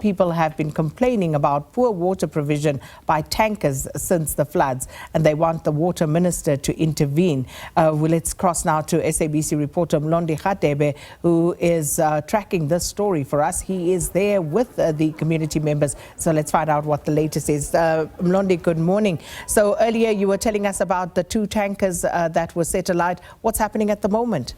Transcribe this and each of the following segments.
people have been complaining about poor water provision by tankers since the floods, and they want the water minister to intervene. Let's cross now to SABC reporter Mlondi Radebe, who is tracking this story for us. He is there with the community members, so let's find out what the latest is. Mlondi, good morning. So earlier you were telling us about the 2 tankers that were set alight. What's happening at the moment?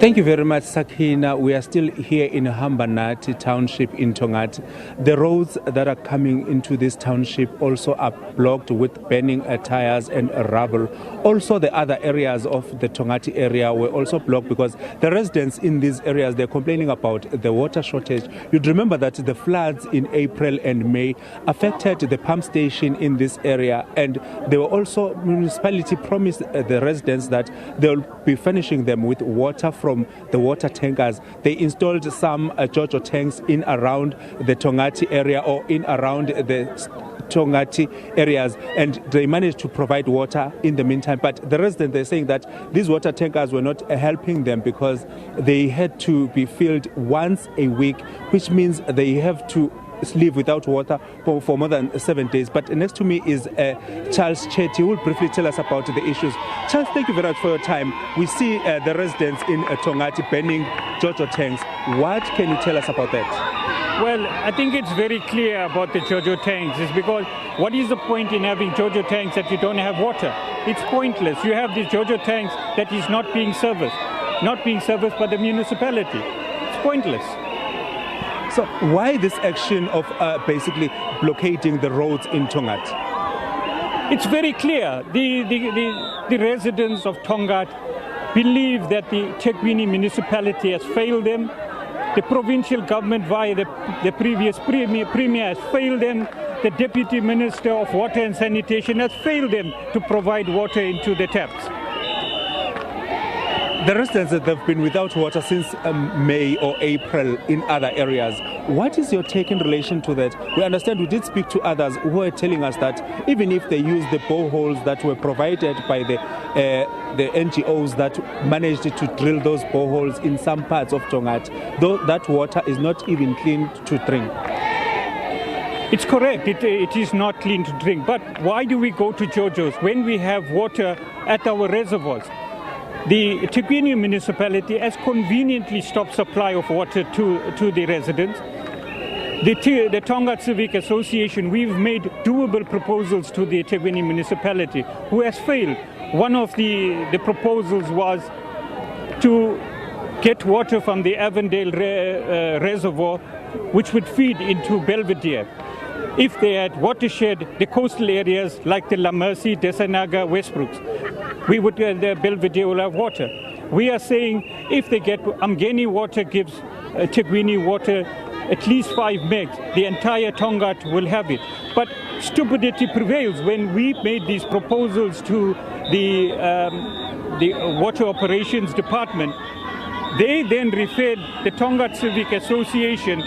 Thank you very much, Sakina. We are still here in Hambanati township in Tongaat. The roads that are coming into this township also are blocked with burning tires and rubble. Also, the other areas of the Tongaat area were also blocked because the residents in these areas, they're complaining about the water shortage. You'd remember that the floods in April and May affected the pump station in this area, and they were also, municipality promised the residents that they'll be furnishing them with water from the water tankers. They installed some Jojo tanks in around the Tongaat area or in around the Tongaat areas, and they managed to provide water in the meantime. But the residents, they're saying that these water tankers were not helping them because they had to be filled once a week, which means they have to live without water for more than 7 days. But next to me is Charles Chetty, who will briefly tell us about the issues. Charles, thank you very much for your time. We see the residents in Tongaat burning Jojo tanks. What can you tell us about that? Well, I think it's very clear about the Jojo tanks. It's because what is the point in having Jojo tanks that you don't have water? It's pointless. You have these Jojo tanks that is not being serviced by the municipality. It's pointless. So why this action of basically blockading the roads in Tongaat? It's very clear. The residents of Tongaat believe that the Tekwini municipality has failed them. The provincial government via the previous premier has failed them. The deputy minister of water and sanitation has failed them to provide water into the taps. The residents that have been without water since May or April in other areas. What is your take in relation to that? We understand we did speak to others who are telling us that even if they use the boreholes that were provided by the NGOs that managed to drill those boreholes in some parts of Tongaat, though that water is not even clean to drink. It's correct, it is not clean to drink. But why do we go to Jojos when we have water at our reservoirs? The Tekwini municipality has conveniently stopped supply of water to the residents. The Tongaat Civic Association, we've made doable proposals to the Tekwini municipality, who has failed. One of the proposals was to get water from the Avondale reservoir, which would feed into Belvedere. If they had watershed the coastal areas like the La Mercy, Desanaga, Westbrooks, the Belvedere will have water. We are saying if they get Amgeni water gives Tekwini water at least 5 megs, the entire Tongaat will have it. But stupidity prevails. When we made these proposals to the Water Operations Department, they then referred the Tongaat Civic Association,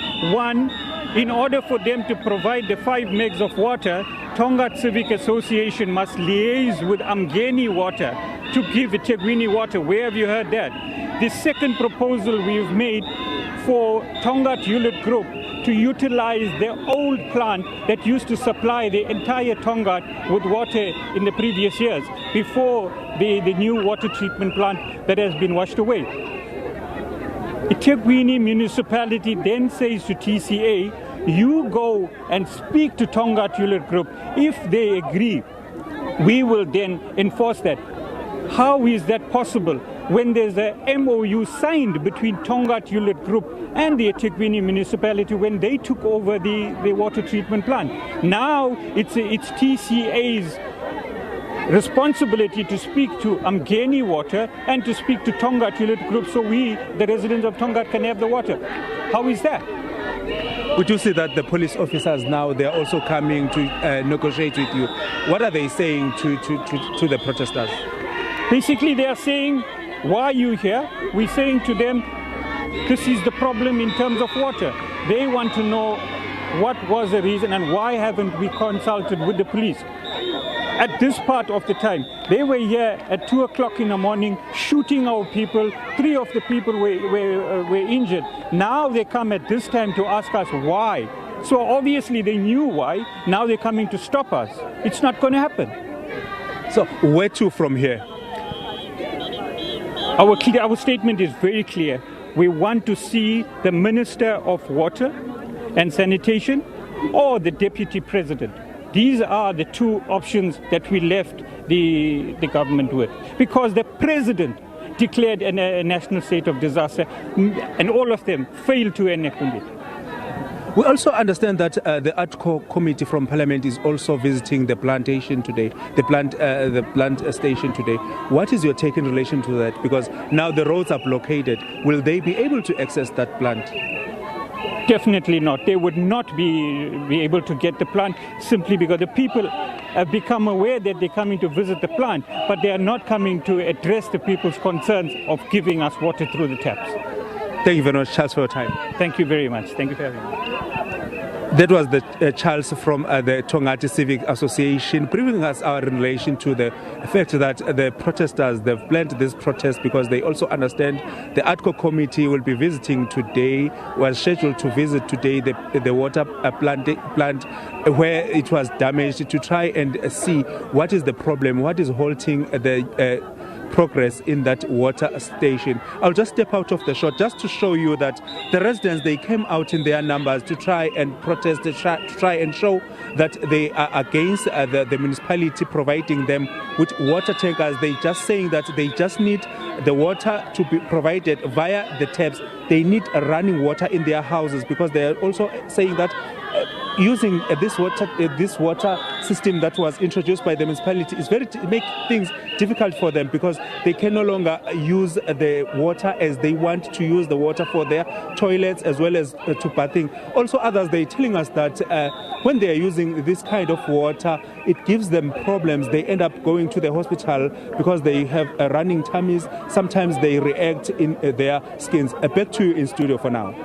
in order for them to provide the 5 megs of water, Tongaat Civic Association must liaise with Amgeni water to give Tekwini water. Where have you heard that? The second proposal we've made for Tongaat Unit Group to utilize their old plant that used to supply the entire Tongaat with water in the previous years, before the new water treatment plant that has been washed away. The Tekwini municipality then says to TCA, you go and speak to Tongaat Unit Group. If they agree, we will then enforce that. How is that possible when there's a MOU signed between Tongaat Unit Group and the Tekwini municipality when they took over the water treatment plant? Now it's TCA's responsibility to speak to Amgeni water and to speak to Tongaat Unit Group so we, the residents of Tongaat, can have the water. How is that? We do see that the police officers now, they're also coming to negotiate with you. What are they saying to the protesters? Basically, they are saying, why are you here? We're saying to them, this is the problem in terms of water. They want to know what was the reason and why haven't we consulted with the police. at this part of the time. They were here at 2 o'clock in the morning shooting our people. 3 of the people were injured. Now they come at this time to ask us why. So obviously they knew why. Now they're coming to stop us. It's not going to happen. So where to from here? Our statement is very clear. We want to see the Minister of Water and Sanitation or the Deputy President. These are the 2 options that we left the government with, because the President declared a national state of disaster and all of them failed to enact it. We also understand that the ad hoc committee from Parliament is also visiting the plantation today, the plant station today. What is your take in relation to that? Because now the roads are blockaded. Will they be able to access that plant? Definitely not. They would not be able to get the plant simply because the people have become aware that they're coming to visit the plant, but they are not coming to address the people's concerns of giving us water through the taps. Thank you very much, Charles, for your time. Thank you very much. Thank you for having me. That was the Charles from the Tongaat Civic Association, briefing us in relation to the fact that the protesters, they've planned this protest because they also understand the ad hoc committee will be visiting today, was scheduled to visit today the water plant where it was damaged, to try and see what is the problem, what is halting the progress in that water station. I'll just step out of the shot just to show you that the residents, they came out in their numbers to try and protest, to try and show that they are against the municipality providing them with water tankers. They just saying that they just need the water to be provided via the taps. They need running water in their houses, because they are also saying that using this water system that was introduced by the municipality is make things difficult for them, because they can no longer use the water as they want to use the water for their toilets as well as to bathing. Also others, they're telling us that when they are using this kind of water, it gives them problems. They end up going to the hospital because they have running tummies. Sometimes they react in their skins. Back to you in studio for now.